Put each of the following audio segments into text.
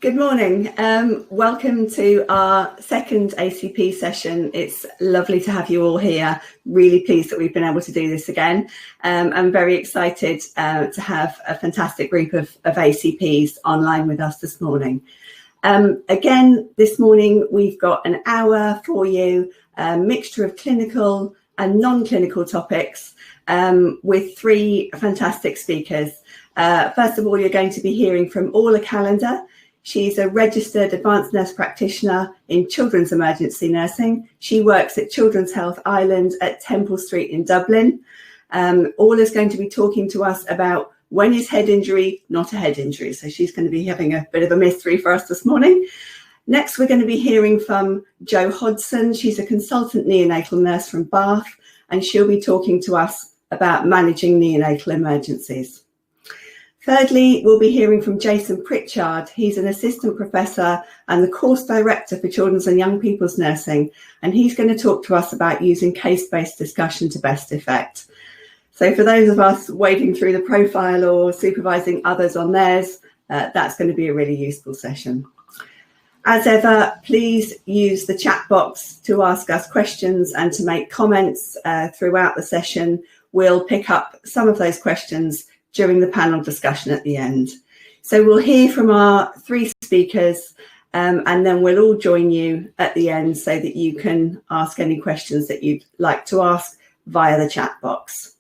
Good morning. Welcome to our second ACP session. It's lovely to have you all here. Really pleased that we've been able to do this again. I'm very excited to have a fantastic group of ACPs online with us this morning. Again, this morning we've got an hour for you, a mixture of clinical and non-clinical topics with three fantastic speakers. First of all, you're going to be hearing from Orla Callender. She's a registered advanced nurse practitioner in children's emergency nursing. She works at Children's Health Ireland at Temple Street in Dublin. Orla's going to be talking to us about when is head injury not a head injury. So she's going to be having a bit of a mystery for us this morning. Next, we're going to be hearing from Jo Hodson. She's a consultant neonatal nurse from Bath, and she'll be talking to us about managing neonatal emergencies. Thirdly, we'll be hearing from Jason Pritchard. He's an assistant professor and the course director for children's and young people's nursing, and he's going to talk to us about using case-based discussion to best effect. So for those of us wading through the profile or supervising others on theirs, that's going to be a really useful session. As ever, please use the chat box to ask us questions and to make comments throughout the session. We'll pick up some of those questions during the panel discussion at the end. So we'll hear from our three speakers and then we'll all join you at the end so that you can ask any questions that you'd like to ask via the chat box.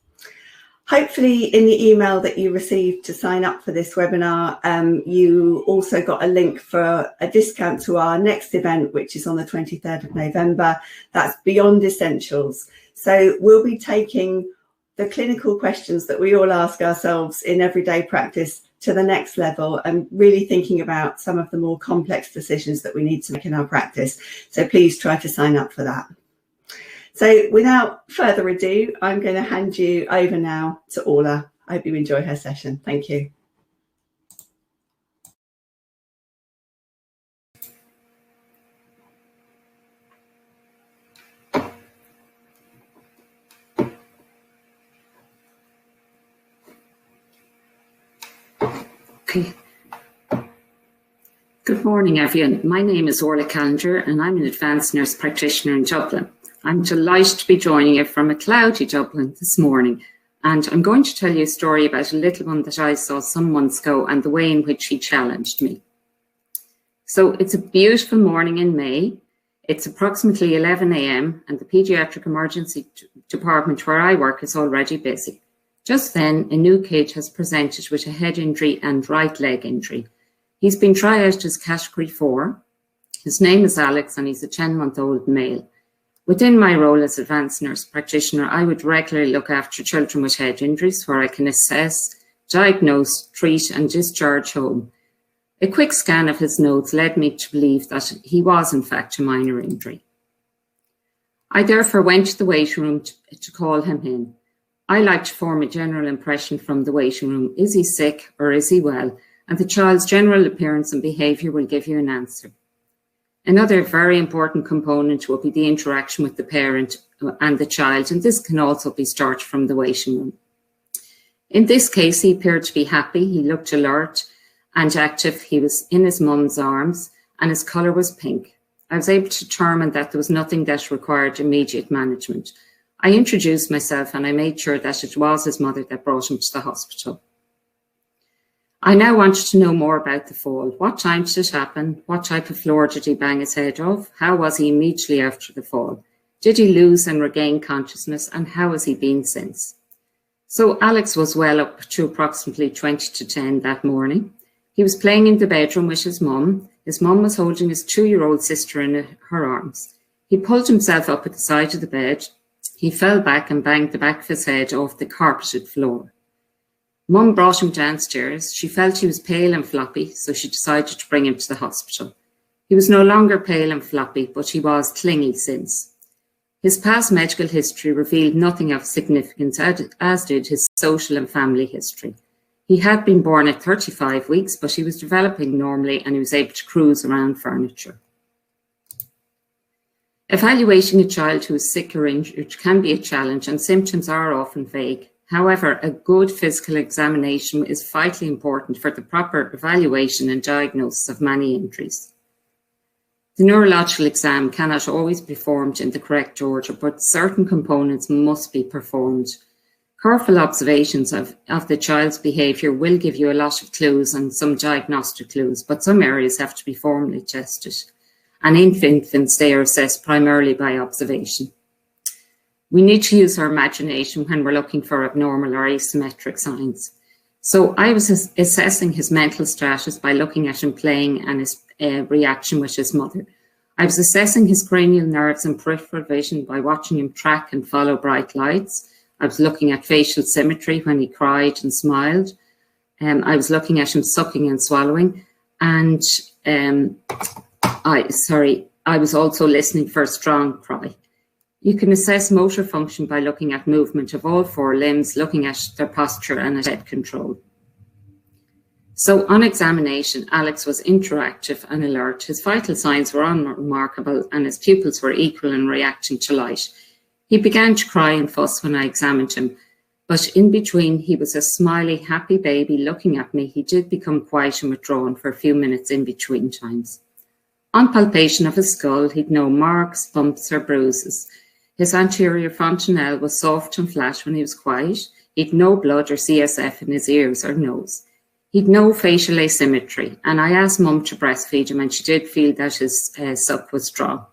Hopefully in the email that you received to sign up for this webinar, you also got a link for a discount to our next event, which is on the 23rd of November. That's Beyond Essentials. So we'll be taking the clinical questions that we all ask ourselves in everyday practice to the next level and really thinking about some of the more complex decisions that we need to make in our practice. So please try to sign up for that. So without further ado, I'm going to hand you over now to Orla. I hope you enjoy her session. Thank you. Okay. Good morning, everyone. My name is Orla Callender and I'm an advanced nurse practitioner in Dublin. I'm delighted to be joining you from a cloudy Dublin this morning, and I'm going to tell you a story about a little one that I saw some months ago and the way in which he challenged me. So it's a beautiful morning in May. It's approximately 11 a.m. and the paediatric emergency department where I work is already busy. Just then, a new kid has presented with a head injury and right leg injury. He's been triaged as category 4. His name is Alex and he's a 10-month-old male. Within my role as advanced nurse practitioner, I would regularly look after children with head injuries where I can assess, diagnose, treat and discharge home. A quick scan of his notes led me to believe that he was in fact a minor injury. I therefore went to the waiting room to call him in. I like to form a general impression from the waiting room. Is he sick or is he well? And the child's general appearance and behaviour will give you an answer. Another very important component will be the interaction with the parent and the child, and this can also be started from the waiting room. In this case, he appeared to be happy. He looked alert and active. He was in his mum's arms and his colour was pink. I was able to determine that there was nothing that required immediate management. I introduced myself and I made sure that it was his mother that brought him to the hospital. I now wanted to know more about the fall. What time did it happen? What type of floor did he bang his head off? How was he immediately after the fall? Did he lose and regain consciousness? And how has he been since? So Alex was well up to approximately 20 to 10 that morning. He was playing in the bedroom with his mum. His mum was holding his 2-year-old sister in her arms. He pulled himself up at the side of the bed. He fell back and banged the back of his head off the carpeted floor. Mum brought him downstairs. She felt he was pale and floppy, so she decided to bring him to the hospital. He was no longer pale and floppy, but he was clingy since. His past medical history revealed nothing of significance, as did his social and family history. He had been born at 35 weeks, but he was developing normally and he was able to cruise around furniture. Evaluating a child who is sick or injured can be a challenge and symptoms are often vague. However, a good physical examination is vitally important for the proper evaluation and diagnosis of many injuries. The neurological exam cannot always be performed in the correct order, but certain components must be performed. Careful observations of the child's behaviour will give you a lot of clues and some diagnostic clues, but some areas have to be formally tested. And in infants, they are assessed primarily by observation. We need to use our imagination when we're looking for abnormal or asymmetric signs. So I was assessing his mental status by looking at him playing and his reaction with his mother. I was assessing his cranial nerves and peripheral vision by watching him track and follow bright lights. I was looking at facial symmetry when he cried and smiled. I was looking at him sucking and swallowing. And I was also listening for a strong cry. You can assess motor function by looking at movement of all four limbs, looking at their posture and at head control. So on examination, Alex was interactive and alert. His vital signs were unremarkable and his pupils were equal in reacting to light. He began to cry and fuss when I examined him, but in between he was a smiley, happy baby looking at me. He did become quiet and withdrawn for a few minutes in between times. On palpation of his skull, he'd no marks, bumps or bruises. His anterior fontanelle was soft and flat when he was quiet. He'd no blood or CSF in his ears or nose. He'd no facial asymmetry, and I asked Mum to breastfeed him, and she did feel that his suck was strong.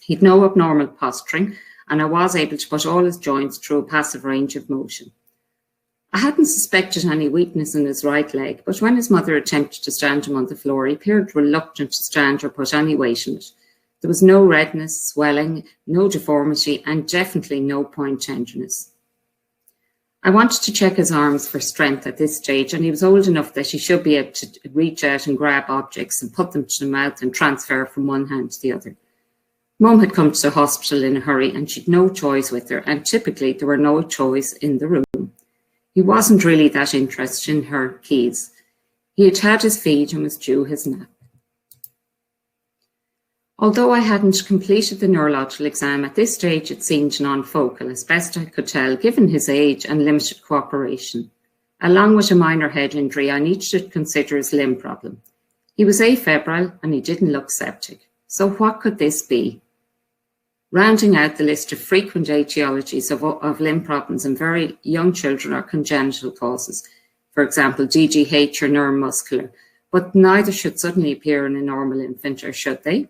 He'd no abnormal posturing, and I was able to put all his joints through a passive range of motion. I hadn't suspected any weakness in his right leg, but when his mother attempted to stand him on the floor, he appeared reluctant to stand or put any weight on it. There was no redness, swelling, no deformity, and definitely no point tenderness. I wanted to check his arms for strength at this stage, and he was old enough that he should be able to reach out and grab objects and put them to the mouth and transfer from one hand to the other. Mum had come to the hospital in a hurry and she'd no toys with her, and typically there were no toys in the room. He wasn't really that interested in her keys. He had had his feed and was due his nap. Although I hadn't completed the neurological exam, at this stage it seemed non-focal, as best I could tell, given his age and limited cooperation. Along with a minor head injury, I needed to consider his limb problem. He was afebrile and he didn't look septic. So what could this be? Rounding out the list of frequent etiologies of limb problems in very young children are congenital causes, for example, DGH or neuromuscular, but neither should suddenly appear in a normal infant, or should they?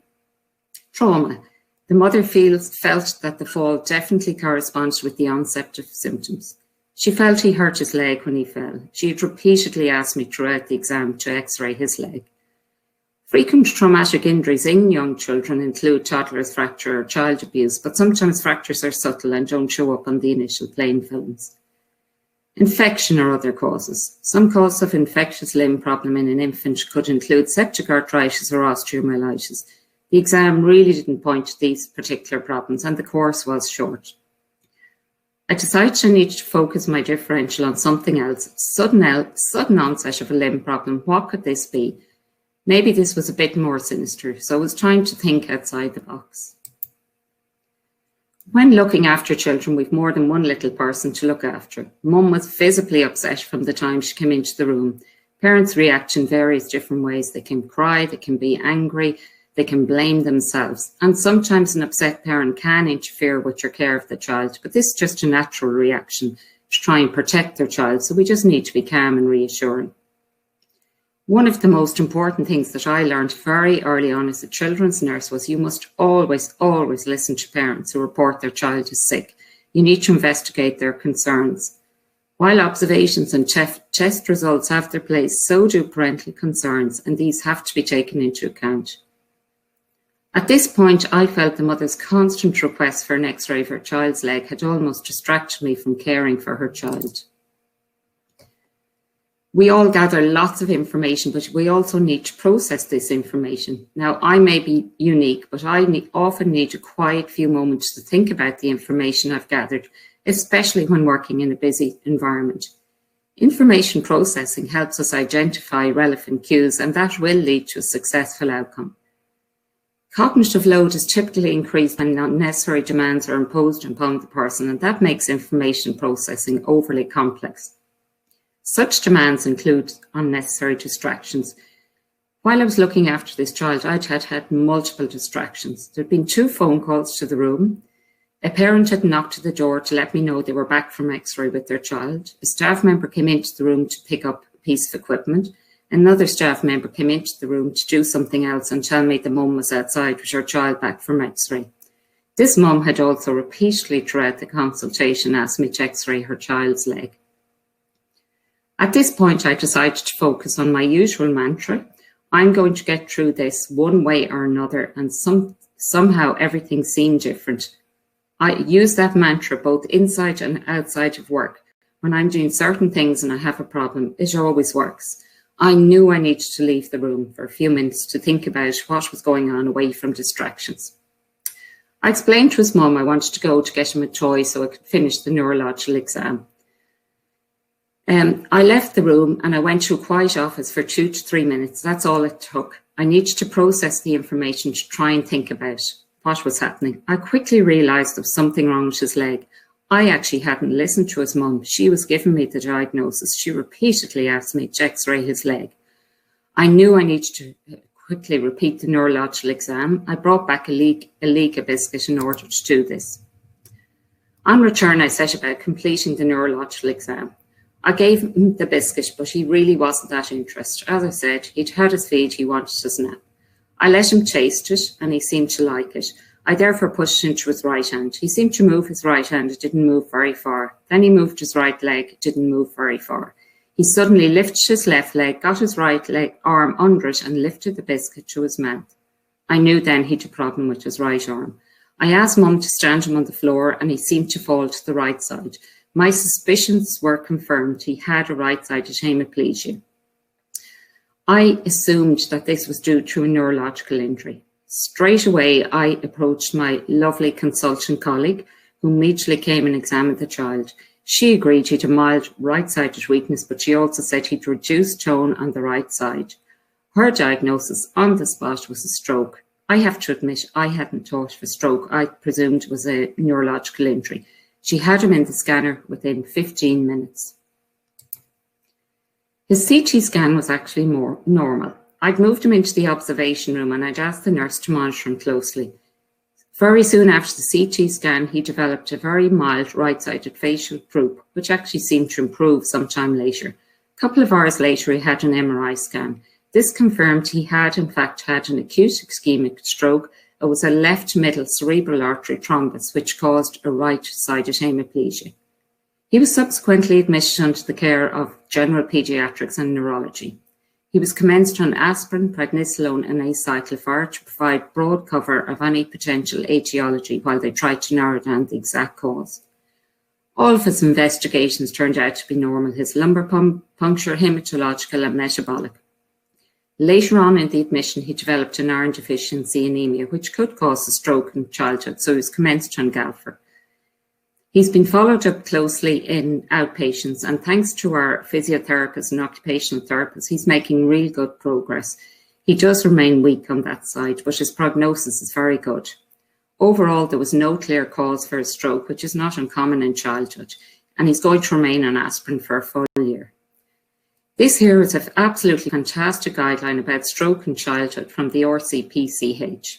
Trauma. The mother felt that the fall definitely corresponded with the onset of symptoms. She felt he hurt his leg when he fell. She had repeatedly asked me throughout the exam to x-ray his leg. Frequent traumatic injuries in young children include toddler's fracture or child abuse, but sometimes fractures are subtle and don't show up on the initial plain films. Infection or other causes. Some causes of infectious limb problem in an infant could include septic arthritis or osteomyelitis. The exam really didn't point to these particular problems and the course was short. I decided I needed to focus my differential on something else. Sudden onset of a limb problem. What could this be? Maybe this was a bit more sinister, so I was trying to think outside the box. When looking after children, we've more than one little person to look after. Mum was visibly upset from the time she came into the room. Parents react in various different ways. They can cry, they can be angry, they can blame themselves. And sometimes an upset parent can interfere with your care of the child, but this is just a natural reaction to try and protect their child, so we just need to be calm and reassuring. One of the most important things that I learned very early on as a children's nurse was you must always listen to parents who report their child is sick. You need to investigate their concerns. While observations and test results have their place, so do parental concerns, and these have to be taken into account. At this point, I felt the mother's constant request for an x-ray of her child's leg had almost distracted me from caring for her child. We all gather lots of information, but we also need to process this information. Now, I may be unique, but I often need a quiet few moments to think about the information I've gathered, especially when working in a busy environment. Information processing helps us identify relevant cues, and that will lead to a successful outcome. Cognitive load is typically increased when unnecessary demands are imposed upon the person, and that makes information processing overly complex. Such demands include unnecessary distractions. While I was looking after this child, I'd had multiple distractions. There'd been 2 phone calls to the room. A parent had knocked at the door to let me know they were back from X-ray with their child. A staff member came into the room to pick up a piece of equipment. Another staff member came into the room to do something else and tell me the mum was outside with her child back from X-ray. This mum had also repeatedly throughout the consultation asked me to X-ray her child's leg. At this point, I decided to focus on my usual mantra. I'm going to get through this one way or another, and somehow everything seemed different. I use that mantra both inside and outside of work. When I'm doing certain things and I have a problem, it always works. I knew I needed to leave the room for a few minutes to think about what was going on away from distractions. I explained to his mum I wanted to go to get him a toy so I could finish the neurological exam. I left the room and I went to a quiet office for 2 to 3 minutes. That's all it took. I needed to process the information to try and think about what was happening. I quickly realised there was something wrong with his leg. I actually hadn't listened to his mum. She was giving me the diagnosis. She repeatedly asked me to X-ray his leg. I knew I needed to quickly repeat the neurological exam. I brought back a Liga biscuit in order to do this. On return, I set about completing the neurological exam. I gave him the biscuit, but he really wasn't that interested. As I said, he'd had his feed, he wanted his nap. I let him taste it, and he seemed to like it. I therefore pushed it into his right hand. He seemed to move his right hand, it didn't move very far. Then he moved his right leg, it didn't move very far. He suddenly lifted his left leg, got his right leg arm under it, and lifted the biscuit to his mouth. I knew then he'd a problem with his right arm. I asked Mum to stand him on the floor, and he seemed to fall to the right side. My suspicions were confirmed. He had a right-sided hemiplegia. I assumed that this was due to a neurological injury. Straight away, I approached my lovely consultant colleague, who immediately came and examined the child. She agreed he had a mild right-sided weakness, but she also said he'd reduced tone on the right side. Her diagnosis on the spot was a stroke. I have to admit, I hadn't thought of a stroke. I presumed it was a neurological injury. She had him in the scanner within 15 minutes. His CT scan was actually more normal. I'd moved him into the observation room and I'd asked the nurse to monitor him closely. Very soon after the CT scan, he developed a very mild right-sided facial droop, which actually seemed to improve sometime later. A couple of hours later, he had an MRI scan. This confirmed he had, in fact, had an acute ischemic stroke. It was a left middle cerebral artery thrombus, which caused a right-sided hemiplegia. He was subsequently admitted under the care of general paediatrics and neurology. He was commenced on aspirin, prednisolone and acyclovir to provide broad cover of any potential etiology while they tried to narrow down the exact cause. All of his investigations turned out to be normal, his lumbar puncture, hematological and metabolic. Later on in the admission, he developed an iron deficiency anemia, which could cause a stroke in childhood, so he was commenced on Galfer. He's been followed up closely in outpatients, and thanks to our physiotherapists and occupational therapists, he's making real good progress. He does remain weak on that side, but his prognosis is very good. Overall, there was no clear cause for a stroke, which is not uncommon in childhood, and he's going to remain on aspirin for a full year. This here is an absolutely fantastic guideline about stroke in childhood from the RCPCH.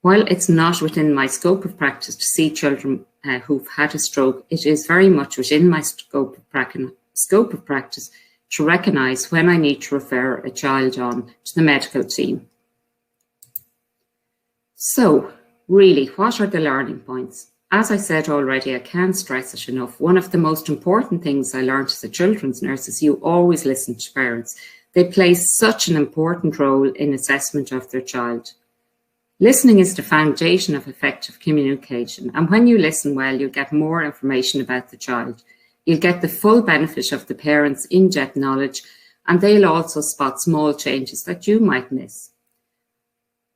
While it's not within my scope of practice to see children who've had a stroke, it is very much within my scope of practice to recognise when I need to refer a child on to the medical team. So, really, what are the learning points? As I said already, I can't stress it enough. One of the most important things I learned as a children's nurse is you always listen to parents. They play such an important role in assessment of their child. Listening is the foundation of effective communication, and when you listen well, you'll get more information about the child. You'll get the full benefit of the parents' in-depth knowledge, and they'll also spot small changes that you might miss.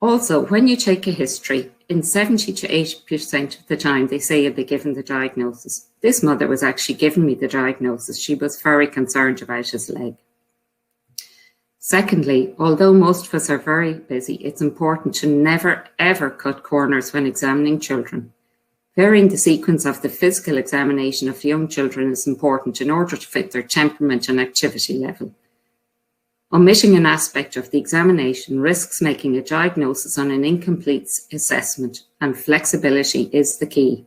Also, when you take a history, in 70 to 80% of the time, they say you'll be given the diagnosis. This mother was actually giving me the diagnosis. She was very concerned about his leg. Secondly, although most of us are very busy, it's important to never ever cut corners when examining children. Varying the sequence of the physical examination of young children is important in order to fit their temperament and activity level. Omitting an aspect of the examination risks making a diagnosis on an incomplete assessment, and flexibility is the key.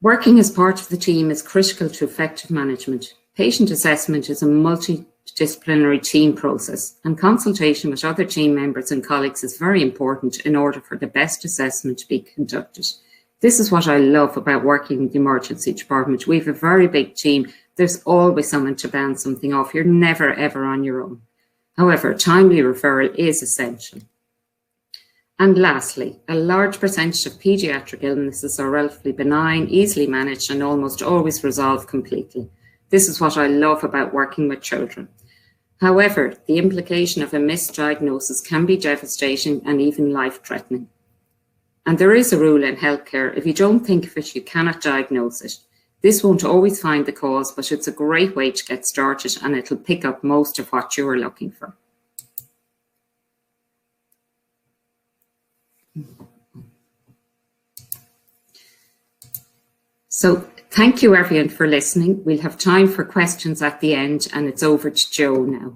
Working as part of the team is critical to effective management. Patient assessment is a multidisciplinary team process, and consultation with other team members and colleagues is very important in order for the best assessment to be conducted. This is what I love about working in the emergency department. We have a very big team. There's always someone to bounce something off. You're never, ever on your own. However, timely referral is essential. And lastly, a large percentage of paediatric illnesses are relatively benign, easily managed, and almost always resolved completely. This is what I love about working with children. However, the implication of a misdiagnosis can be devastating and even life-threatening. And there is a rule in healthcare: if you don't think of it, you cannot diagnose it. This won't always find the cause, but it's a great way to get started, and it'll pick up most of what you're looking for. So thank you everyone for listening. We'll have time for questions at the end, and it's over to Jo now.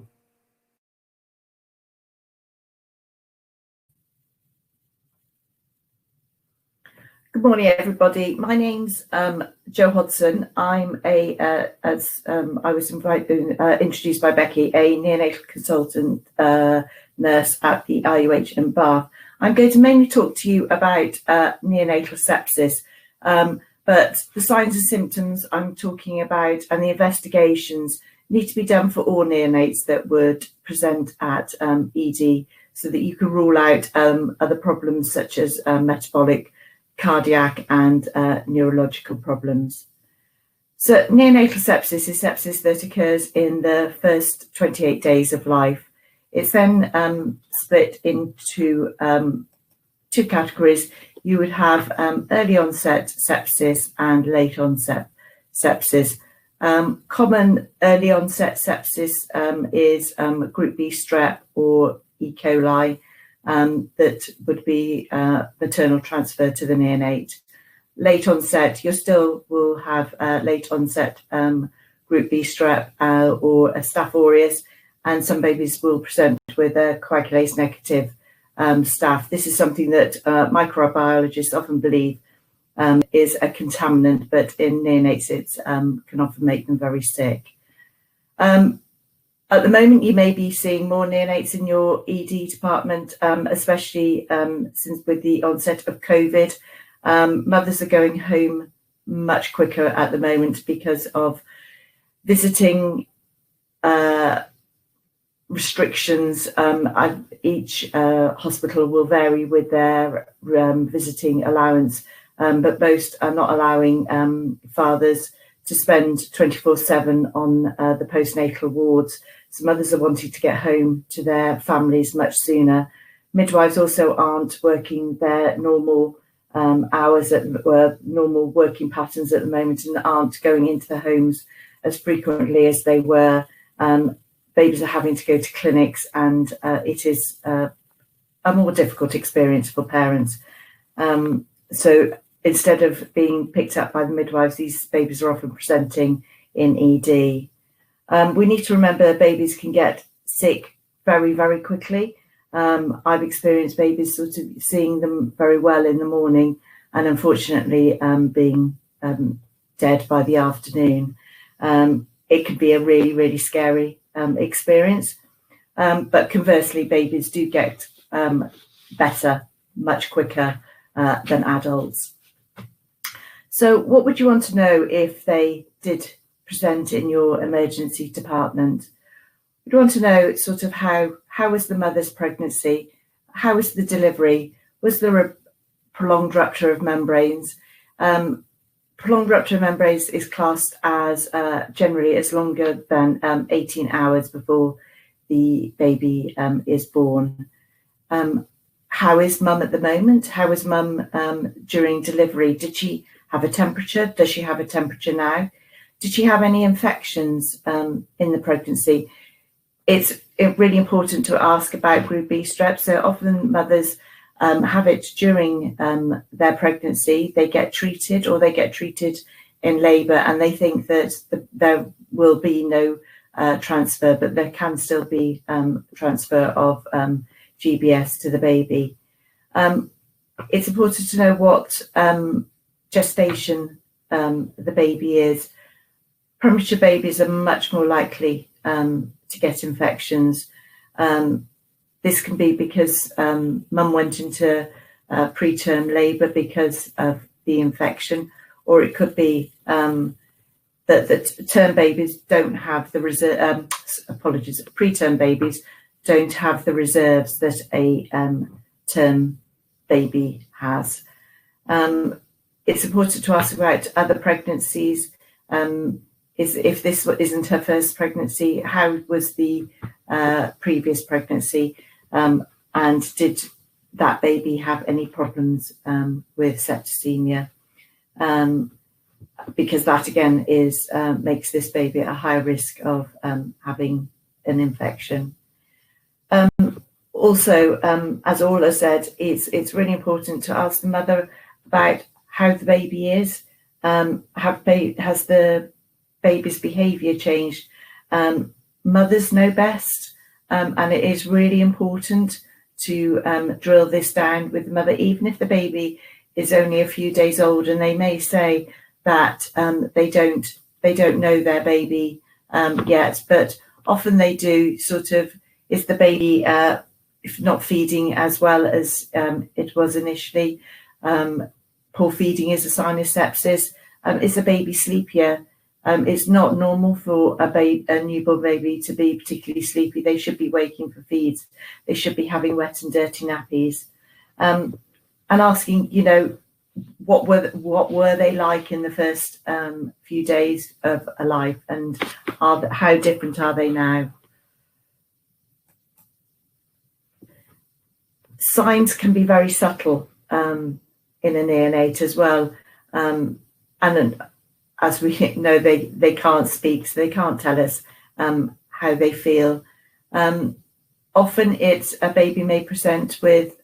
Good morning, everybody. My name's Jo Hodson. I'm as I was introduced by Becky, a neonatal consultant nurse at the IUH in Bath. I'm going to mainly talk to you about neonatal sepsis, but the signs and symptoms I'm talking about and the investigations need to be done for all neonates that would present at ED, so that you can rule out other problems such as metabolic, cardiac and neurological problems. So neonatal sepsis is sepsis that occurs in the first 28 days of life. It's then split into two categories. You would have early onset sepsis and late onset sepsis. Common early onset sepsis is group B strep or E. coli. That would be maternal transfer to the neonate. Late onset, you still will have late onset group B strep or a Staph aureus, and some babies will present with a coagulase negative staph. This is something that microbiologists often believe is a contaminant, but in neonates it can often make them very sick. At the moment, you may be seeing more neonates in your ED department, especially since with the onset of COVID. Mothers are going home much quicker at the moment because of visiting restrictions. Each hospital will vary with their visiting allowance, but most are not allowing fathers to spend 24/7 on the postnatal wards. So mothers are wanting to get home to their families much sooner. Midwives also aren't working their normal hours normal working patterns at the moment, and aren't going into the homes as frequently as they were. Babies are having to go to clinics, and it is a more difficult experience for parents. So instead of being picked up by the midwives, these babies are often presenting in ED. We need to remember babies can get sick very, very quickly. I've experienced babies sort of seeing them very well in the morning and unfortunately being dead by the afternoon. It can be a really, really scary experience. But conversely, babies do get better much quicker than adults. So what would you want to know if they did present in your emergency department? We'd want to know sort of how was the mother's pregnancy? How was the delivery? Was there a prolonged rupture of membranes? Prolonged rupture of membranes is classed as generally as longer than 18 hours before the baby is born. How is mum at the moment? How was mum during delivery? Did she have a temperature? Does she have a temperature now? Did she have any infections in the pregnancy? It's really important to ask about group B strep. So often mothers have it during their pregnancy. They get treated, or they get treated in labour, and they think that there will be no transfer, but there can still be transfer of GBS to the baby. It's important to know what gestation the baby is. Premature babies are much more likely to get infections. This can be because mum went into preterm labour because of the infection, or it could be that term babies don't have the reserve. Preterm babies don't have the reserves that a term baby has. It's important to ask about other pregnancies. If this isn't her first pregnancy, how was the previous pregnancy, and did that baby have any problems with septicemia? Because that again is makes this baby at a higher risk of having an infection. Also, as Orla said, it's really important to ask the mother about how the baby is. Has the baby's behaviour changed? Mothers know best, and it is really important to drill this down with the mother, even if the baby is only a few days old, and they may say that they don't know their baby yet, but often they do. Sort of, is the baby if not feeding as well as it was initially? Poor feeding is a sign of sepsis. Is the baby sleepier? It's not normal for a newborn baby to be particularly sleepy. They should be waking for feeds. They should be having wet and dirty nappies. And asking, what were they like in the first few days of a life, and how different are they now? Signs can be very subtle in a neonate as well, and as we know, they can't speak, so they can't tell us how they feel. Often it's a baby may present with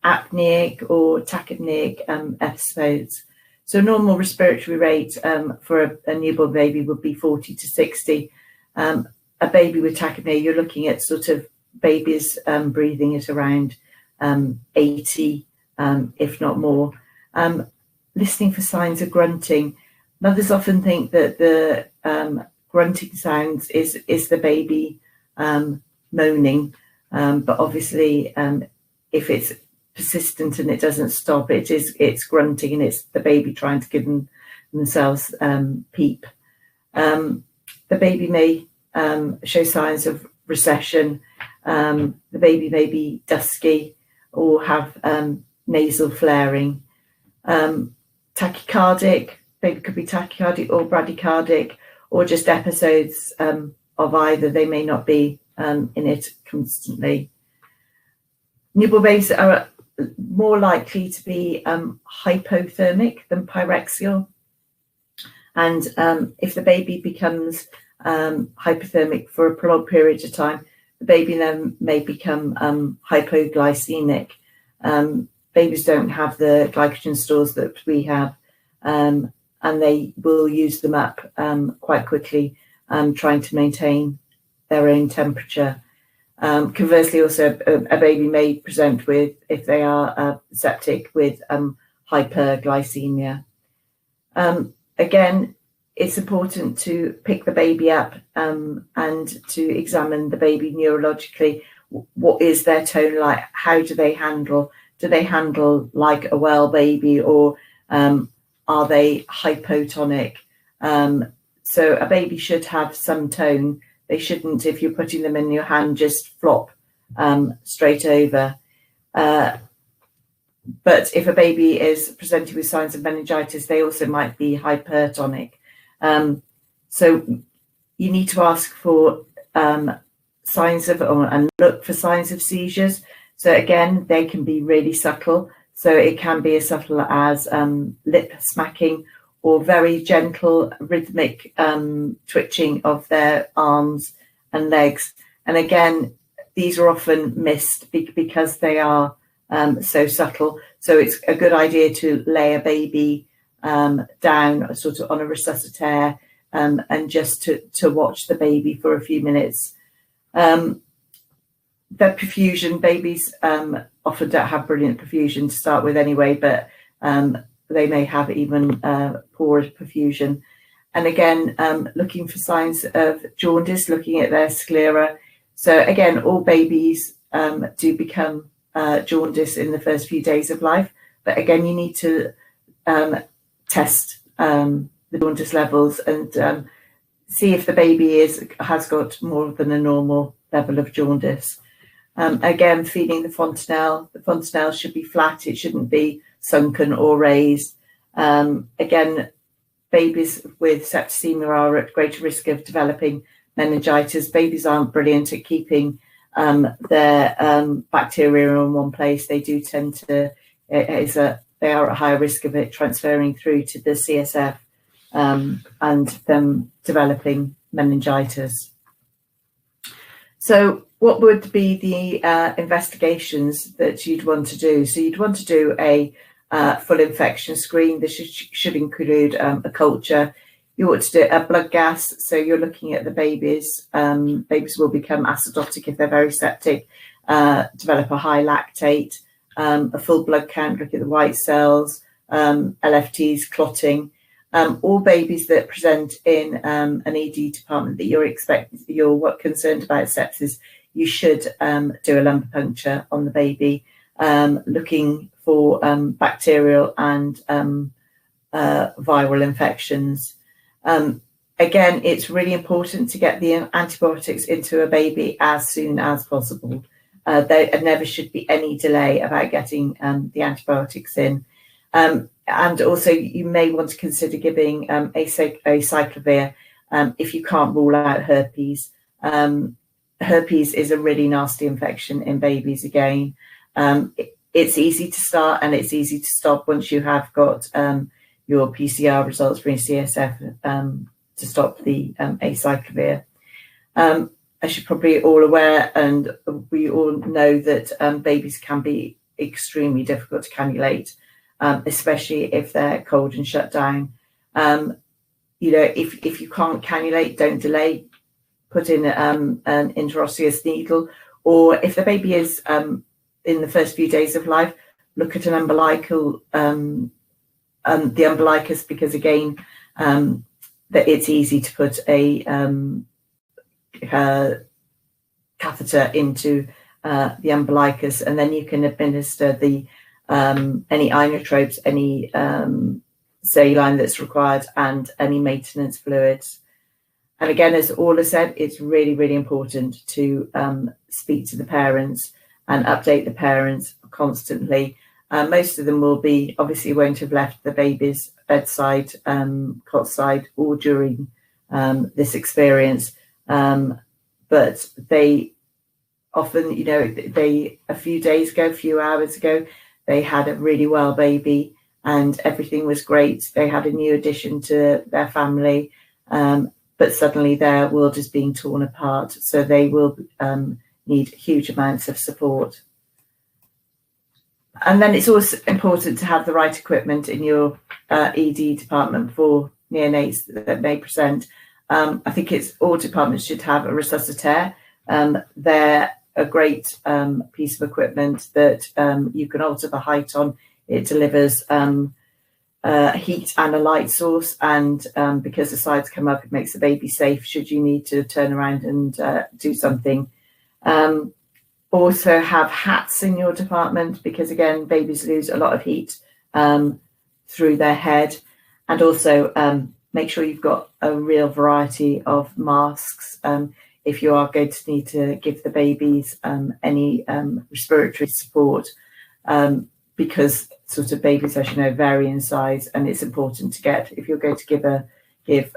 apneic or tachypneic episodes. So normal respiratory rate for a newborn baby would be 40 to 60. A baby with tachypnea, you're looking at sort of babies breathing at around 80, if not more. Listening for signs of grunting. Mothers often think that the grunting sounds is the baby moaning, but obviously if it's persistent and it doesn't stop, it's grunting, and it's the baby trying to give themselves peep. The baby may show signs of recession. The baby may be dusky or have nasal flaring. Tachycardic, baby could be tachycardic or bradycardic, or just episodes of either. They may not be in it constantly. Newborn babies are more likely to be hypothermic than pyrexial, and if the baby becomes hypothermic for a prolonged period of time, the baby then may become hypoglycemic. Babies don't have the glycogen stores that we have, and they will use them up quite quickly, trying to maintain their own temperature. Conversely, also a baby may present with, if they are septic, with hyperglycemia. Again, it's important to pick the baby up and to examine the baby neurologically. What is their tone like? How do they handle? Do they handle like a well baby, or are they hypotonic? So a baby should have some tone. They shouldn't, if you're putting them in your hand, just flop straight over. But if a baby is presenting with signs of meningitis, they also might be hypertonic. So you need to ask for signs of, and look for signs of seizures. So again, they can be really subtle. So it can be as subtle as lip smacking, or very gentle rhythmic twitching of their arms and legs. And again, these are often missed because they are so subtle. So it's a good idea to lay a baby down sort of on a resuscitaire and just to watch the baby for a few minutes. The perfusion, babies often don't have brilliant perfusion to start with anyway, but they may have even poor perfusion. And again, looking for signs of jaundice, looking at their sclera. So again, all babies do become jaundice in the first few days of life. But again, you need to test the jaundice levels and see if the baby has got more than a normal level of jaundice. Again, feeding the fontanelle. The fontanelle should be flat. It shouldn't be sunken or raised. Again, babies with septicemia are at greater risk of developing meningitis. Babies aren't brilliant at keeping their bacteria in one place. They do tend to, they are at higher risk of it transferring through to the CSF and them developing meningitis. So what would be the investigations that you'd want to do? So you'd want to do a full infection screen. This should include a culture. You ought to do a blood gas. So you're looking at the babies. Babies will become acidotic if they're very septic, develop a high lactate, a full blood count, look at the white cells, LFTs, clotting. All babies that present in an ED department that you're concerned about sepsis, you should do a lumbar puncture on the baby, looking for bacterial and viral infections. Again, it's really important to get the antibiotics into a baby as soon as possible. There never should be any delay about getting the antibiotics in. And also, you may want to consider giving acyclovir if you can't rule out herpes. Herpes is a really nasty infection in babies again. It's easy to start and it's easy to stop once you have got your PCR results for your CSF to stop the acyclovir. As you're probably all aware, and we all know that babies can be extremely difficult to cannulate, especially if they're cold and shut down. You know, if you can't cannulate, don't delay. Put in an interosseous needle, or if the baby is in the first few days of life, look at an umbilical, the umbilicus, because again, that it's easy to put a catheter into the umbilicus, and then you can administer the any inotropes, any saline that's required, and any maintenance fluids. And again, as Orla said, it's really, really important to speak to the parents and update the parents constantly. Most of them will be, obviously won't have left the baby's bedside, cot side, or during this experience. But they often, you know, a few days ago, a few hours ago, they had a really well baby and everything was great. They had a new addition to their family. But suddenly their world is being torn apart, so they will need huge amounts of support. And then it's also important to have the right equipment in your ED department for neonates that may present. I think all departments should have a resuscitaire. They're a great piece of equipment that you can alter the height on. It delivers heat and a light source, and because the sides come up, it makes the baby safe should you need to turn around and do something. Also have hats in your department, because again, babies lose a lot of heat through their head. And also make sure you've got a real variety of masks if you are going to need to give the babies any respiratory support, because sort of babies, as you know, vary in size, and it's important to get, if you're going to give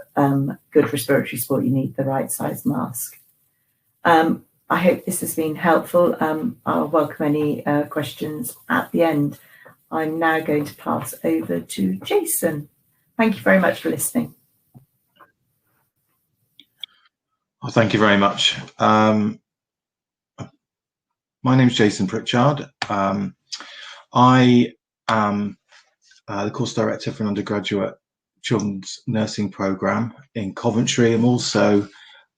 good respiratory support, you need the right size mask. I hope this has been helpful. I'll welcome any questions at the end. I'm now going to pass over to Jason. Thank you very much for listening. Well, thank you very much. My name is Jason Pritchard. I am the course director for an undergraduate children's nursing programme in Coventry. I'm also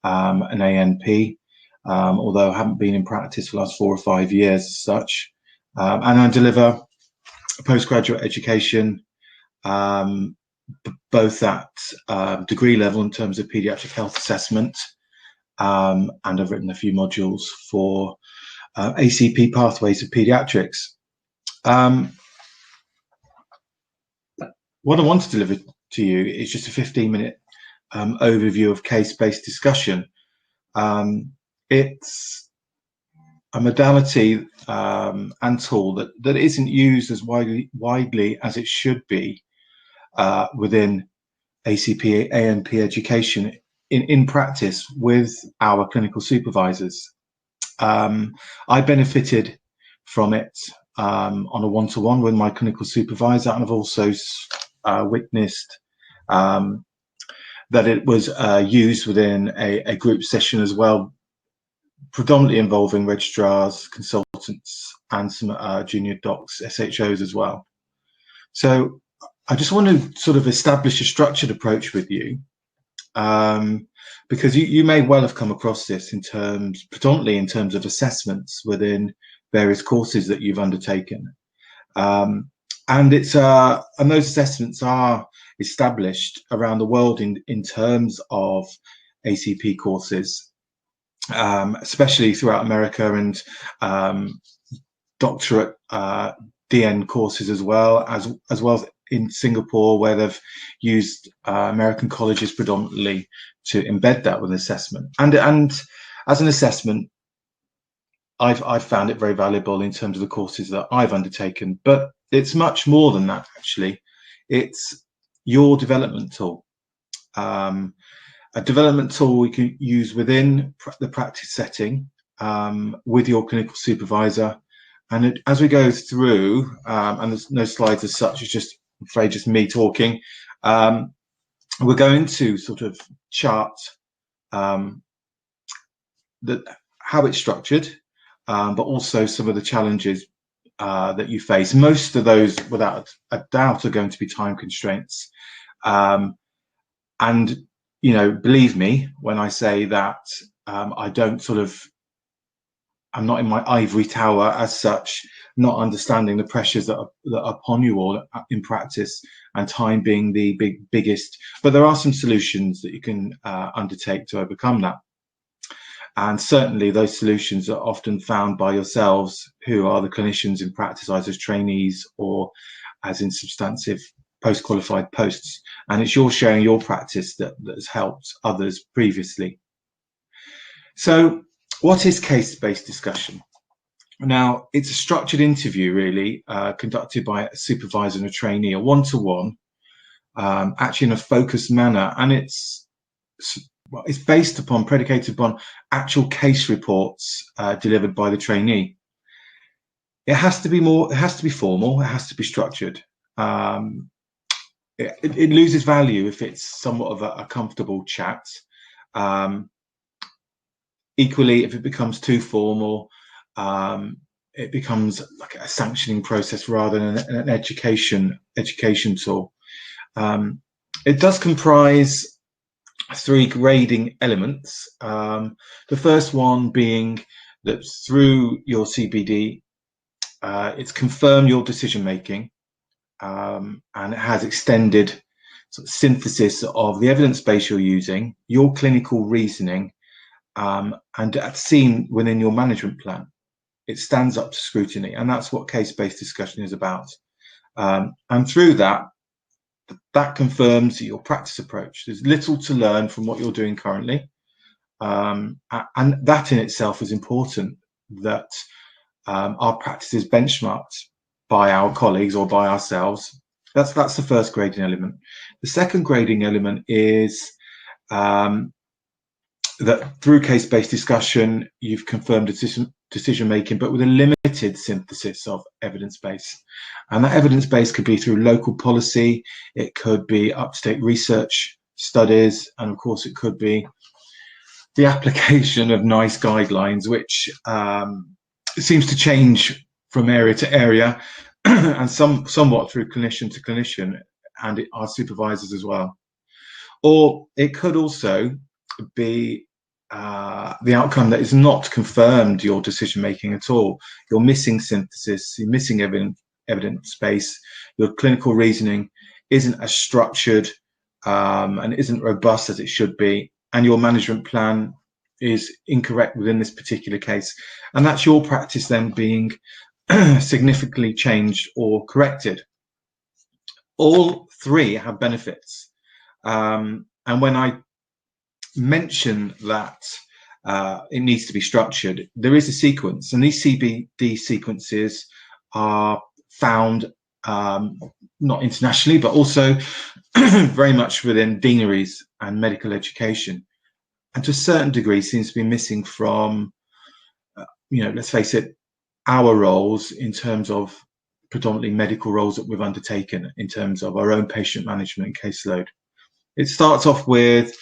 an ANP, although I haven't been in practice for the last 4 or 5 years as such. And I deliver postgraduate education, both at degree level in terms of paediatric health assessment, and I've written a few modules for ACP pathways of paediatrics. What I want to deliver to you is just a 15-minute overview of case-based discussion. It's a modality and tool that isn't used as widely as it should be within ACP, ANP education in practice with our clinical supervisors. I benefited from it on a one-to-one with my clinical supervisor, and I've also witnessed that it was used within a group session as well, predominantly involving registrars, consultants, and some junior docs, SHOs as well. So I just want to sort of establish a structured approach with you, because you may well have come across this predominantly in terms of assessments within various courses that you've undertaken. And those assessments are established around the world in terms of ACP courses, especially throughout America, and doctorate DN courses as well as in Singapore, where they've used American colleges predominantly to embed that with assessment. And as an assessment, I've found it very valuable in terms of the courses that I've undertaken, but it's much more than that, actually. It's your development tool, a development tool you can use within the practice setting with your clinical supervisor. And as we go through, and there's no slides as such, it's just, I'm afraid, just me talking, we're going to sort of chart how it's structured, but also some of the challenges that you face. Most of those, without a doubt, are going to be time constraints. And, you know, believe me when I say that I don't sort of, I'm not in my ivory tower as such, not understanding the pressures that are upon you all in practice, and time being the biggest. But there are some solutions that you can undertake to overcome that. And certainly those solutions are often found by yourselves, who are the clinicians in practice, either as trainees or as in substantive post-qualified posts. And it's your sharing your practice that has helped others previously. So what is case-based discussion? Now, it's a structured interview, really, conducted by a supervisor and a trainee, a one-to-one, actually in a focused manner. And it's predicated upon actual case reports delivered by the trainee. It has to be formal, it has to be structured. It loses value if it's somewhat of a comfortable chat. Equally, if it becomes too formal, it becomes like a sanctioning process rather than an education tool. It does comprise 3 grading elements. The first one being that through your CBD, it's confirmed your decision making, and it has extended sort of synthesis of the evidence base you're using, your clinical reasoning, and that's seen within your management plan. It stands up to scrutiny, and that's what case-based discussion is about. And through that confirms your practice approach. There's little to learn from what you're doing currently, and that in itself is important, that our practice is benchmarked by our colleagues or by ourselves. That's the first grading element. The second grading element is that through case-based discussion, you've confirmed decision making, but with a limited synthesis of evidence base. And that evidence base could be through local policy, it could be up-to-date research studies, and of course it could be the application of NICE guidelines, which seems to change from area to area and somewhat through clinician to clinician and our supervisors as well. Or it could also be the outcome that is not confirmed your decision making at all. You're missing synthesis, you're missing evidence base, your clinical reasoning isn't as structured and isn't robust as it should be, and your management plan is incorrect within this particular case. And that's your practice then being significantly changed or corrected. All three have benefits. And when I mention that it needs to be structured, there is a sequence, and these CBD sequences are found not internationally, but also very much within deaneries and medical education, and to a certain degree seems to be missing from, let's face it, our roles in terms of predominantly medical roles that we've undertaken in terms of our own patient management and caseload. It starts off with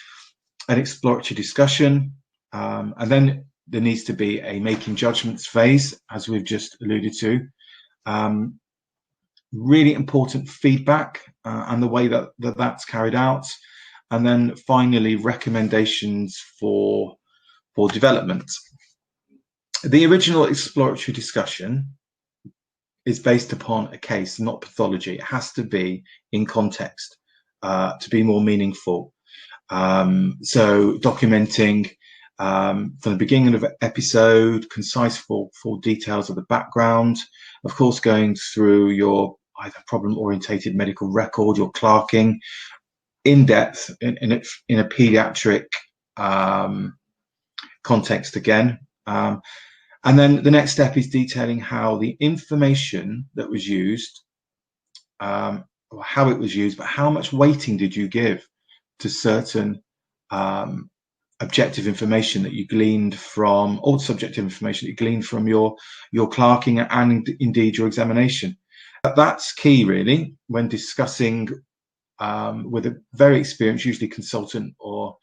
an exploratory discussion, and then there needs to be a making judgments phase, as we've just alluded to. Really important feedback and the way that that's carried out, and then finally recommendations for development. The original exploratory discussion is based upon a case, not pathology. It has to be in context to be more meaningful. So documenting from the beginning of the episode, concise full details of the background, of course going through your either problem-orientated medical record, your clerking, in depth in a pediatric context again. And then the next step is detailing how the information that was used, or how it was used, but how much weighting did you give to certain objective information that you gleaned from, or subjective information that you gleaned from your clerking and indeed your examination. That's key really when discussing with a very experienced, usually consultant or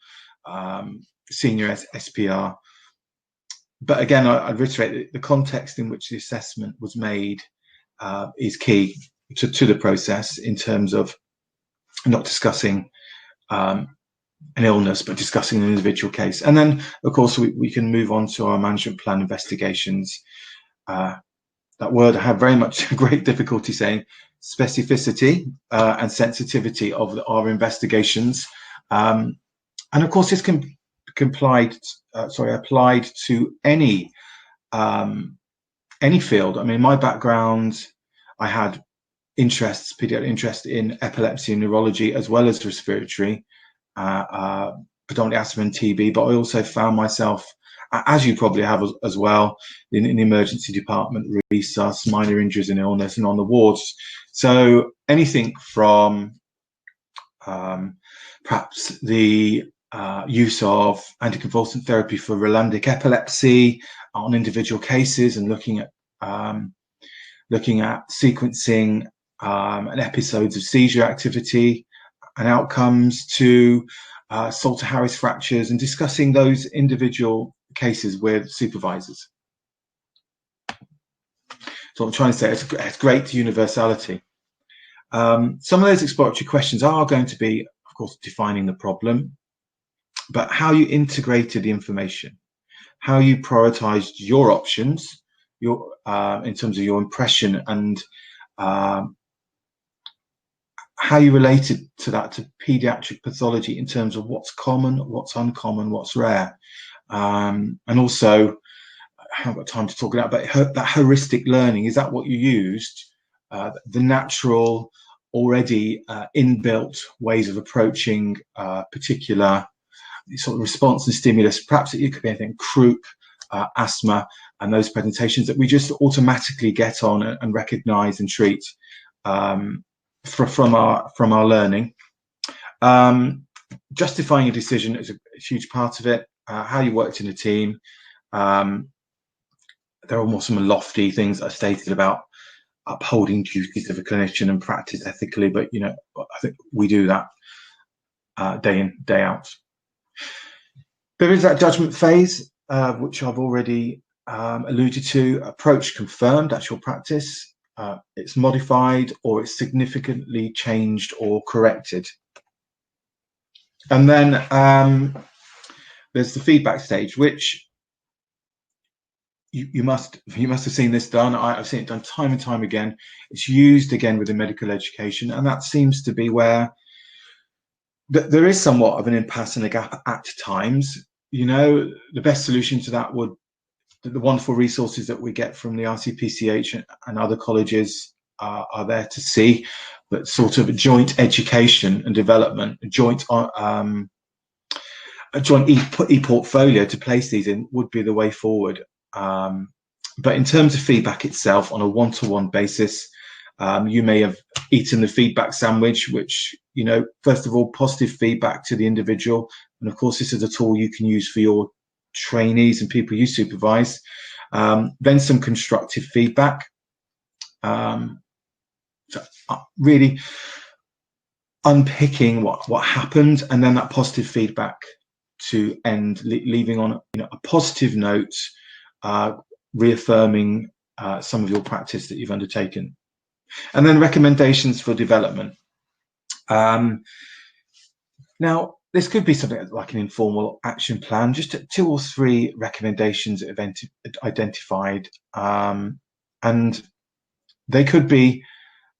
senior SPR. But again, I'd reiterate that the context in which the assessment was made is key to the process in terms of not discussing an illness, but discussing an individual case. And then, of course, we can move on to our management plan investigations. That word I have very much great difficulty saying, specificity and sensitivity of our investigations. And of course, this can applied to any field. I mean, my background, I had pediatric interest in epilepsy and neurology as well as respiratory, predominantly asthma and TB, but I also found myself, as you probably have as well, in the emergency department, resus, minor injuries and illness, and on the wards. So anything from perhaps the use of anticonvulsant therapy for Rolandic epilepsy on individual cases, and looking at sequencing and episodes of seizure activity and outcomes, to Salter-Harris fractures, and discussing those individual cases with supervisors. So I'm trying to say it's great universality. Some of those exploratory questions are going to be, of course, defining the problem, but how you integrated the information, how you prioritized your options, in terms of your impression, and how you related to that to pediatric pathology in terms of what's common, what's uncommon, what's rare. And also, I haven't got time to talk about, but that heuristic learning, is that what you used? The natural, already inbuilt ways of approaching particular sort of response and stimulus. Perhaps it could be anything, croup, asthma, and those presentations that we just automatically get on and recognize and treat from our learning. Justifying a decision is a huge part of it. How you worked in a team. There are more some lofty things I stated about upholding duties of a clinician and practice ethically, but I think we do that day in, day out. There is that judgment phase, which I've already alluded to, approach confirmed, actual practice, it's modified, or it's significantly changed or corrected. And then there's the feedback stage, which you must have seen this done. I've seen it done time and time again. It's used again within medical education, and that seems to be where there is somewhat of an impasse and a gap at times. You know, the best solution to that would, the wonderful resources that we get from the RCPCH and other colleges are there to see, but sort of a joint education and development, a joint e-portfolio to place these in would be the way forward. But in terms of feedback itself, on a one-to-one basis, you may have eaten the feedback sandwich, which, you know, first of all, positive feedback to the individual. And of course, this is a tool you can use for your trainees and people you supervise. Then some constructive feedback. So really unpicking what happened, and then that positive feedback to end, leaving on, you know, a positive note, reaffirming some of your practice that you've undertaken. And then recommendations for development. Now, this could be something like an informal action plan, just 2 or 3 recommendations that have identified, and they could be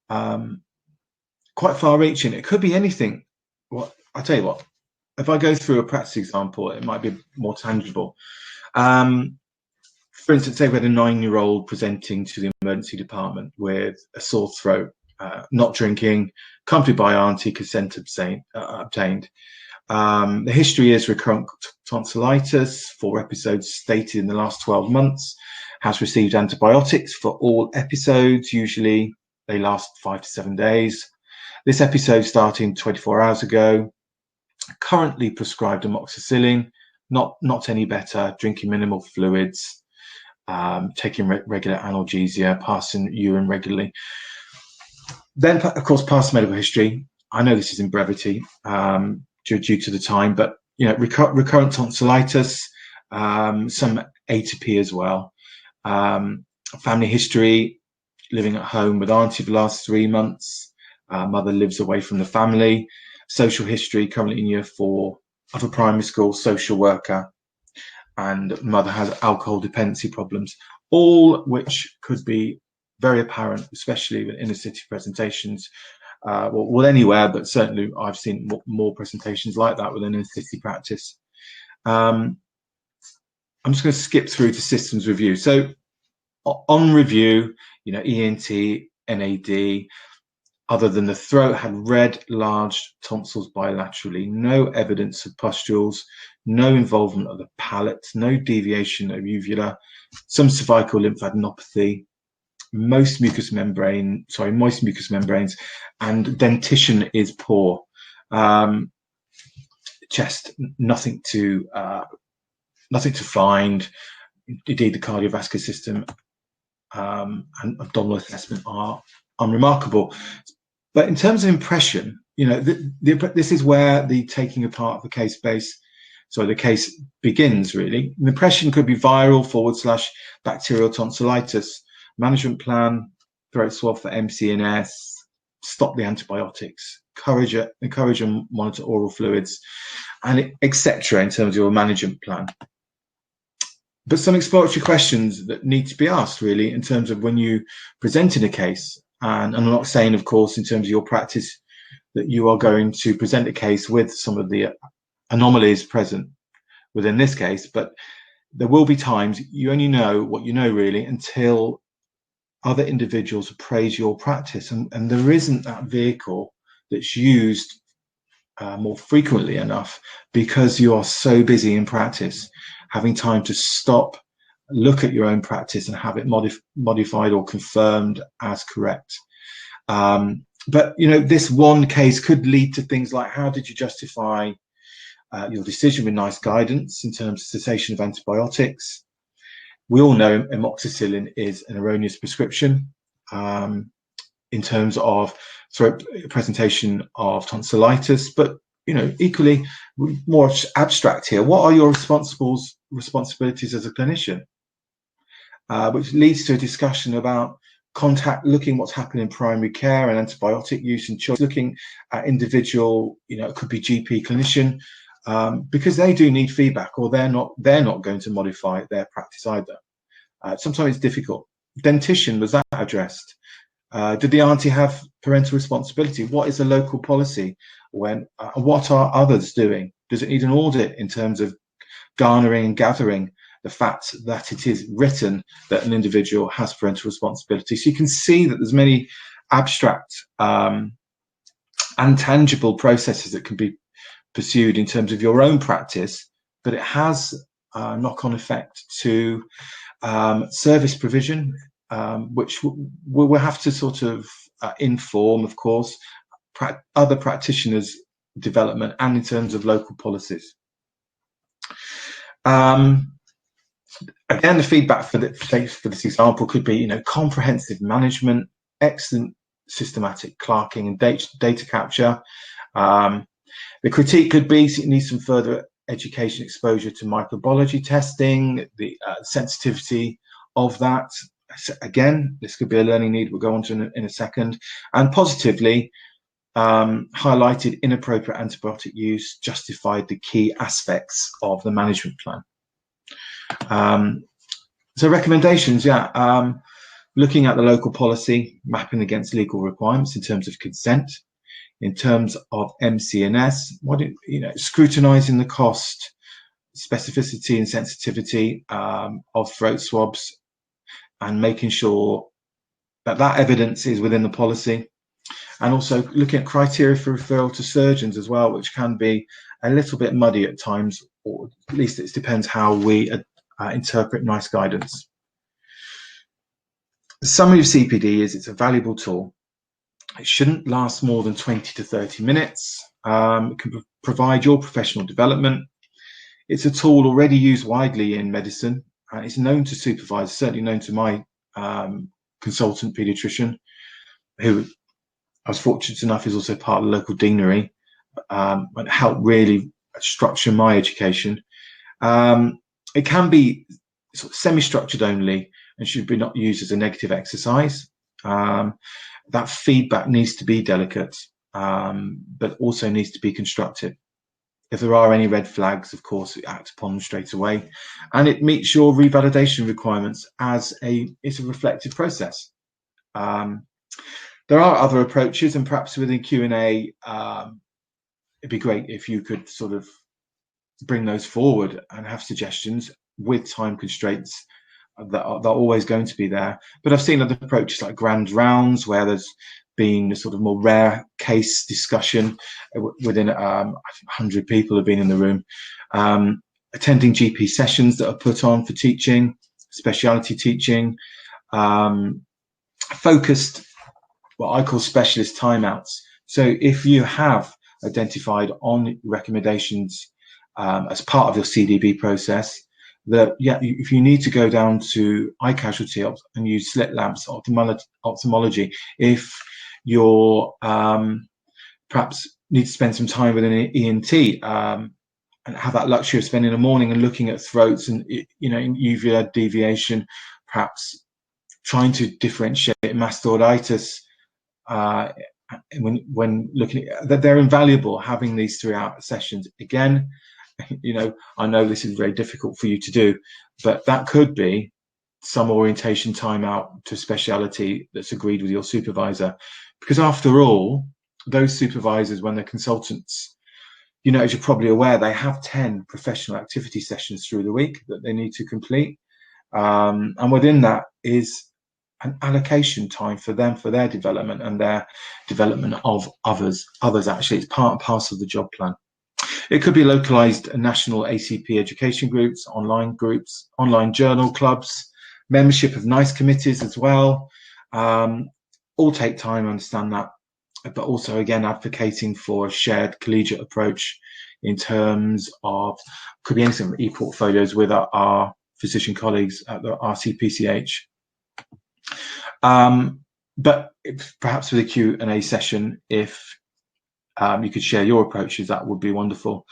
quite far-reaching. It could be anything. Well, I'll tell you what, if I go through a practice example, it might be more tangible. For instance, say we had a 9-year-old presenting to the emergency department with a sore throat, not drinking, accompanied by auntie, consent obtained. The history is recurrent tonsillitis, 4 episodes stated in the last 12 months, has received antibiotics for all episodes. Usually they last 5 to 7 days. This episode starting 24 hours ago. Currently prescribed amoxicillin, not any better, drinking minimal fluids, taking regular analgesia, passing urine regularly. Then, of course, past medical history. I know this is in brevity due to the time, but, you know, recurrent tonsillitis, some ACP as well. Family history, living at home with auntie for the last 3 months. Mother lives away from the family. Social history, currently in year 4 of a primary school, social worker, and mother has alcohol dependency problems, all which could be very apparent, especially with inner city presentations. Well, anywhere, but certainly I've seen more presentations like that within inner city practice. I'm just going to skip through to systems review. So on review, you know, ENT, NAD, other than the throat, had red, large tonsils bilaterally, no evidence of pustules, no involvement of the palate, no deviation of uvula, some cervical lymphadenopathy, moist mucous membranes, and dentition is poor. Chest, nothing to find. Indeed, the cardiovascular system and abdominal assessment are unremarkable. But in terms of impression, you know, this is where the taking apart of the case begins, really. The impression could be viral / bacterial tonsillitis, management plan, throat swab for MCNS, stop the antibiotics, encourage and monitor oral fluids, and etc. in terms of your management plan. But some exploratory questions that need to be asked, really, in terms of when you present in a case. And I'm not saying, of course, in terms of your practice, that you are going to present a case with some of the anomalies present within this case, but there will be times you only know what you know, really, until other individuals appraise your practice. And there isn't that vehicle that's used more frequently enough, because you are so busy in practice, having time to stop, look at your own practice and have it modified or confirmed as correct. But, you know, this one case could lead to things like, how did you justify your decision with NICE guidance in terms of cessation of antibiotics? We all know amoxicillin is an erroneous prescription in terms of throat presentation of tonsillitis, but, you know, equally more abstract here. What are your responsibilities as a clinician? which leads to a discussion about looking what's happening in primary care and antibiotic use and choice, looking at individual, it could be GP clinician, because they do need feedback, or they're not going to modify their practice either. Sometimes it's difficult. Dentition, was that addressed? Did the auntie have parental responsibility? What is the local policy? What are others doing? Does it need an audit in terms of garnering and gathering the fact that it is written that an individual has parental responsibility? So you can see that there's many abstract and tangible processes that can be pursued in terms of your own practice, but it has a knock-on effect to service provision, which we'll have to sort of inform, of course, other practitioners' development and in terms of local policies. Again, the feedback for this example could be, comprehensive management, excellent systematic clerking and data capture. The critique could be it needs some further education exposure to microbiology testing, the sensitivity of that. Again, this could be a learning need we'll go on to in a second. And positively, highlighted inappropriate antibiotic use, justified the key aspects of the management plan. So recommendations, looking at the local policy, mapping against legal requirements in terms of consent, in terms of MC&S, scrutinizing the cost, specificity and sensitivity of throat swabs, and making sure that evidence is within the policy, and also looking at criteria for referral to surgeons as well, which can be a little bit muddy at times, or at least it depends how we interpret NICE guidance. The summary of CPD is it's a valuable tool. It shouldn't last more than 20 to 30 minutes. It can provide your professional development. It's a tool already used widely in medicine. It's known to supervisors, certainly known to my consultant paediatrician, who I was fortunate enough is also part of the local deanery, and helped really structure my education. It can be sort of semi-structured only and should be not used as a negative exercise. That feedback needs to be delicate, but also needs to be constructive. If there are any red flags, of course, we act upon them straight away, and it meets your revalidation requirements as it's a reflective process. There are other approaches, and perhaps within Q&A, it'd be great if you could sort of bring those forward and have suggestions with time constraints that are always going to be there. But I've seen other approaches like grand rounds, where there's been a sort of more rare case discussion within 100 people have been in the room, attending GP sessions that are put on for teaching, speciality teaching, focused, what I call specialist timeouts. So if you have identified on recommendations as part of your CDB process, that if you need to go down to eye casualty and use slit lamps, ophthalmology, if you're perhaps need to spend some time with an ENT and have that luxury of spending a morning and looking at throats and uvula deviation, perhaps trying to differentiate mastoiditis when looking at that, they're invaluable having these throughout sessions. Again, I know this is very difficult for you to do, but that could be some orientation time out to speciality that's agreed with your supervisor, because after all, those supervisors, when they're consultants, as you're probably aware, they have 10 professional activity sessions through the week that they need to complete, and within that is an allocation time for them, for their development and their development of others. Actually, it's part and parcel of the job plan. It could be localized national ACP education groups, online journal clubs, membership of NICE committees as well. All take time, I understand that, but also again advocating for a shared collegiate approach in terms of, could be anything from e-portfolios with our physician colleagues at the RCPCH. But perhaps with a Q&A session, if you could share your approaches, that would be wonderful.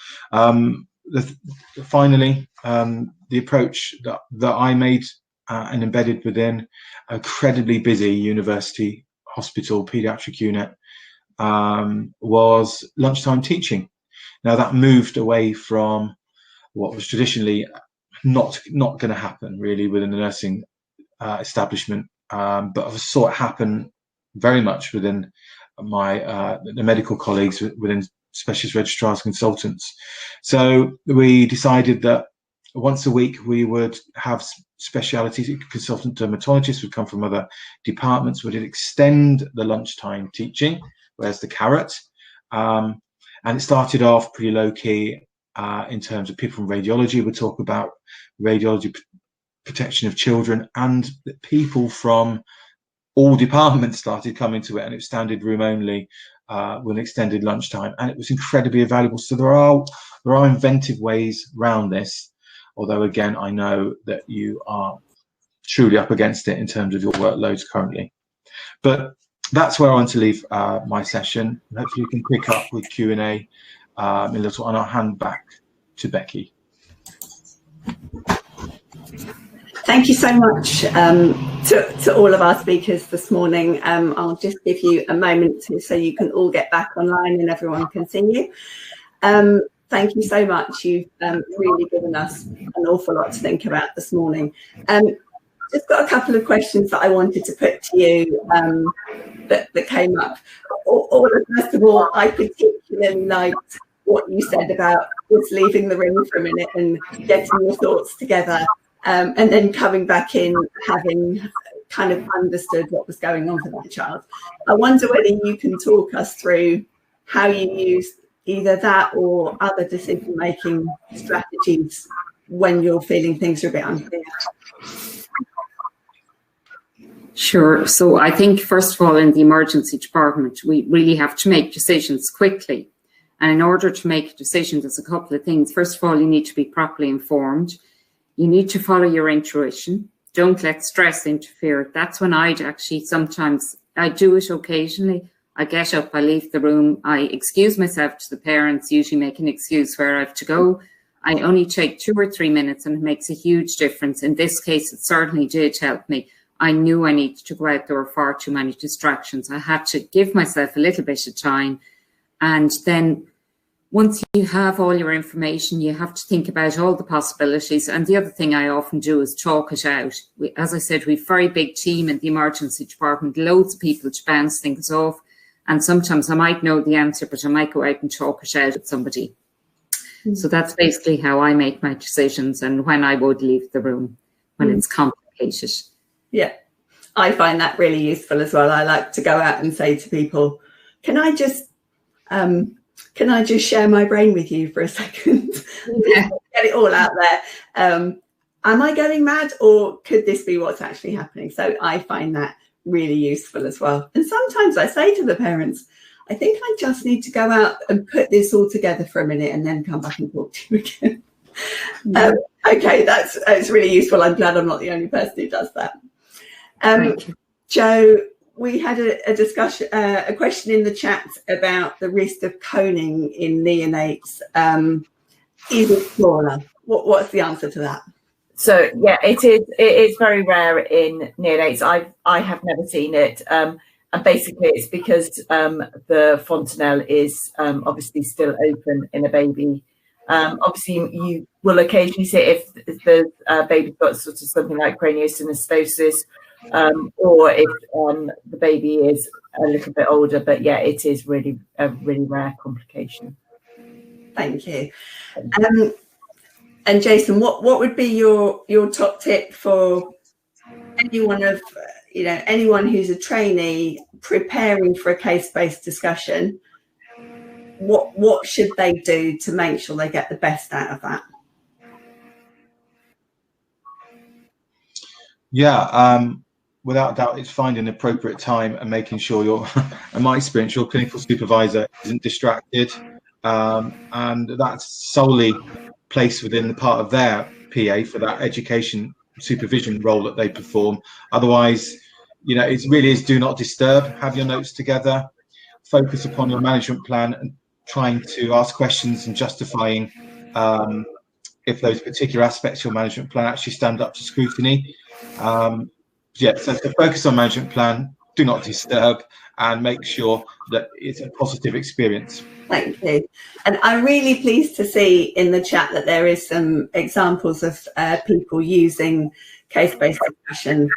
Finally, the approach that I made and embedded within an incredibly busy university hospital paediatric unit was lunchtime teaching. Now that moved away from what was traditionally not going to happen really within the nursing establishment, but I saw it happen very much within my the medical colleagues within specialist registrars consultants. So we decided that once a week we would have specialities. Consultant dermatologists would come from other departments, would extend the lunchtime teaching. Where's the carrot? And it started off pretty low key in terms of people from radiology would talk about radiology protection of children, and people from all departments started coming to it, and it was standard room only with an extended lunchtime, and it was incredibly valuable. So there are inventive ways around this, although again I know that you are truly up against it in terms of your workloads currently. But that's where I want to leave my session. Hopefully you can pick up with Q&A in a little, and I'll hand back to Becky. Thank you so much to all of our speakers this morning. I'll just give you a moment so you can all get back online and everyone can see you. Thank you so much. You've really given us an awful lot to think about this morning. Just got a couple of questions that I wanted to put to you that came up. First of all, I particularly liked what you said about just leaving the room for a minute and getting your thoughts together, and then coming back in having kind of understood what was going on for that child. I wonder whether you can talk us through how you use either that or other decision-making strategies when you're feeling things are a bit unclear. Sure. So I think, first of all, in the emergency department, we really have to make decisions quickly. And in order to make a decision, there's a couple of things. First of all, you need to be properly informed. You need to follow your intuition. Don't let stress interfere. That's when I do it occasionally. I get up, I leave the room, I excuse myself to the parents, usually make an excuse where I have to go. I only take 2 or 3 minutes, and it makes a huge difference. In this case, it certainly did help me. I knew I needed to go out. There were far too many distractions. I had to give myself a little bit of time. And then once you have all your information, you have to think about all the possibilities. And the other thing I often do is talk it out. As I said, we have a very big team in the emergency department, loads of people to bounce things off. And sometimes I might know the answer, but I might go out and talk it out with somebody. Mm-hmm. So that's basically how I make my decisions and when I would leave the room, when it's complicated. Yeah, I find that really useful as well. I like to go out and say to people, can I just share my brain with you for a second? Yeah. Get it all out there. Am I going mad, or could this be what's actually happening? So I find that really useful as well. And sometimes I say to the parents, I think I just need to go out and put this all together for a minute and then come back and talk to you again. Yeah. Okay, it's really useful. I'm glad I'm not the only person who does that. Joe, we had a discussion, a question in the chat about the risk of coning in neonates. Is it smaller? What's the answer to that? So yeah, it is very rare in neonates. I have never seen it, and basically it's because the fontanelle is obviously still open in a baby. Obviously, you will occasionally see if the baby's got sort of something like craniosynostosis, or if the baby is a little bit older. But yeah, it is really a really rare complication. Thank you. And Jason, what would be your top tip for anyone who's a trainee preparing for a case-based discussion? What should they do to make sure they get the best out of that? Yeah, without doubt, it's finding an appropriate time and making sure in my experience, your clinical supervisor isn't distracted, and that's solely placed within the part of their PA for that education supervision role that they perform. Otherwise, it really is do not disturb. Have your notes together, focus upon your management plan, and trying to ask questions and justifying if those particular aspects of your management plan actually stand up to scrutiny. So to focus on management plan, do not disturb, and make sure that it's a positive experience. Thank you. And I'm really pleased to see in the chat that there is some examples of people using case-based discussion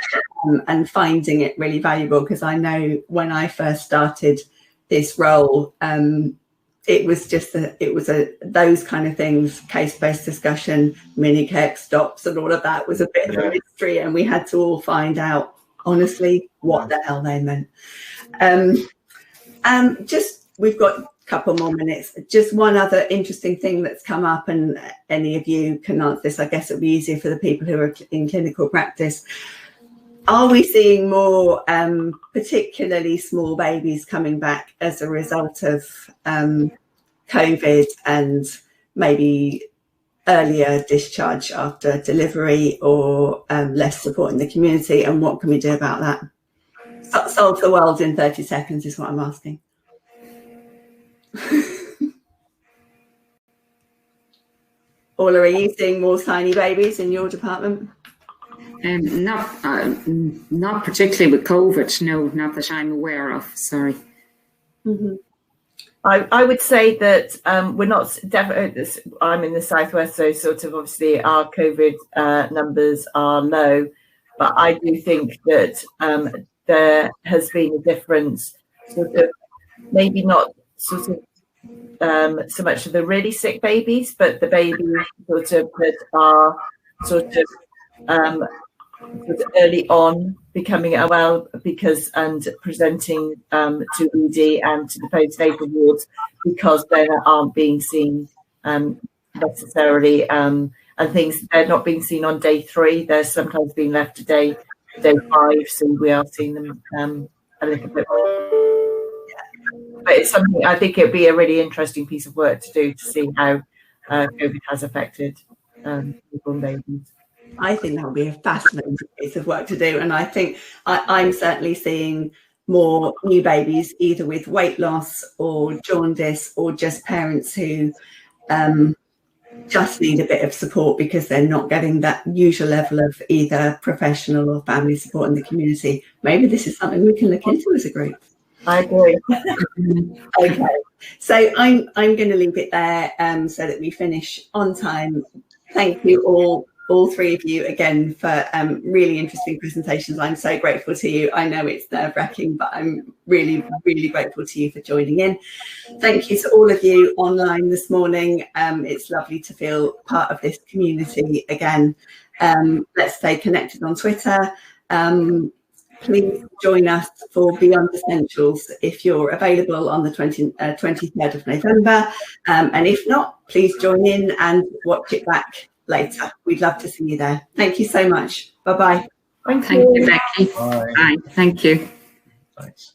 and finding it really valuable, because I know when I first started this role, it was just those kind of things, case-based discussion, mini-KEC stops and all of that was a bit of a mystery, and we had to all find out honestly what the hell they meant. We've got a couple more minutes. Just one other interesting thing that's come up, and any of you can answer this. I guess it'll be easier for the people who are in clinical practice. Are we seeing more particularly small babies coming back as a result of COVID and maybe earlier discharge after delivery, or less support in the community? And what can we do about that? Solve the world in 30 seconds is what I'm asking. Orla, are you seeing more tiny babies in your department? Not particularly with COVID, no, not that I'm aware of, sorry. Mm-hmm. I would say that we're not definitely. I'm in the southwest, so sort of obviously our COVID numbers are low, but I do think that there has been a difference, sort of maybe not sort of so much of the really sick babies, but the babies sort of that are sort of early on becoming unwell and presenting to ED and to the postnatal wards because they aren't being seen necessarily, and things, they're not being seen on day 3. They're sometimes being left to day 5, so we are seeing them a little bit more. But it's something, I think it'd be a really interesting piece of work to do, to see how COVID has affected newborn babies. I think that would be a fascinating piece of work to do. And I think I'm certainly seeing more new babies, either with weight loss or jaundice, or just parents who just need a bit of support because they're not getting that usual level of either professional or family support in the community. Maybe this is something we can look into as a group. I agree. Okay, so I'm going to leave it there so that we finish on time. Thank you all 3 of you again for really interesting presentations. I'm so grateful to you. I know it's nerve-wracking, but I'm really, really grateful to you for joining in. Thank you to all of you online this morning. It's lovely to feel part of this community again. Let's stay connected on Twitter. Please join us for Beyond Essentials if you're available on the 23rd of November. And if not, please join in and watch it back later. We'd love to see you there. Thank you so much. Bye-bye. Thank you, Becky. Bye. Bye. Thank you. Thanks.